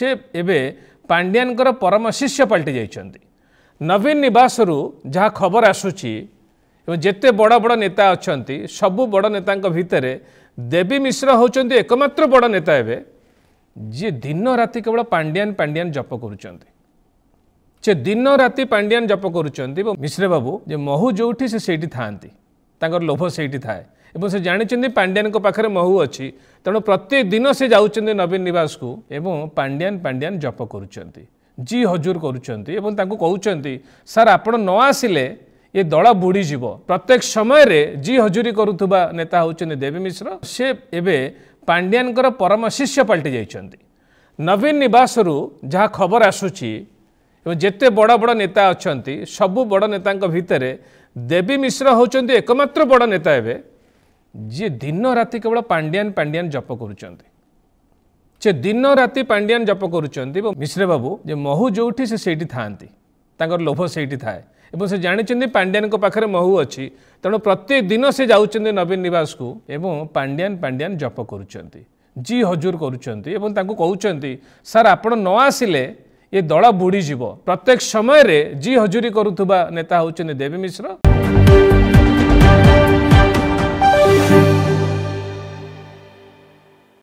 से एबे पांड्यानकर परम शिष्य पलटि जाइछन्ति। नवीन निवास जहाँ खबर आसुची जेते बड़ बड़ नेता अछन्ति सबु बड़ नेता भितर देवी मिश्र होचन्ति एकमात्र बड़ नेता एबे जी दिन राति केवल पांड्यान पांड्यान जप करुचन्ति। से दिन राति पांड्यान जप करुचन्ति। मिश्र बाबू जे महू जोठी से सेठी थांती तांकर लोभ सेठी थाए एवं से जानिचन्ति पांड्यान पाखरे महू अच्छी तेणु प्रत्येक दिन से जाउचन्ति नवीन निवास को एवं पांड्यान पांड्यान जप करुचन्ति जी हजूर करुचन्ति एवं तांको कहउचन्ति सर आपण न आसिले ये दल बुड़ी जीव। प्रत्येक समय रे जी हजूरी करुथुबा नेता होचन्ति देवी मिश्र से एबे पांड्यानकर परम शिष्य पलटि जाइछन्ति। नवीन निवास जहाँ खबर आसुची जेते बड़ बड़ नेता अछन्ति सबु बड़ नेता भितर देवी मिश्र होचन्ति एकमात्र बड़ नेता एबे जी दिन राति केवल पांड्यान पांड्यान जप करुचन्ति। से दिन राति पांड्यान जप करुचन्ति। मिश्र बाबू जे महू जोठी से सेठी थांती तांकर लोभ सेठी थाए एवं से जानिचन्ति पांड्यान पाखरे महू अच्छी तेणु प्रत्येक दिन से जाउचन्ति नवीन निवास को एवं पांड्यान पांड्यान जप करुचन्ति जी हजूर करुचन्ति एवं तांको कहउचन्ति सर आपण न आसिले ये दल बुड़ी जीव। प्रत्येक समय रे जी हजूरी करुथुबा नेता होचन्ति देवी मिश्र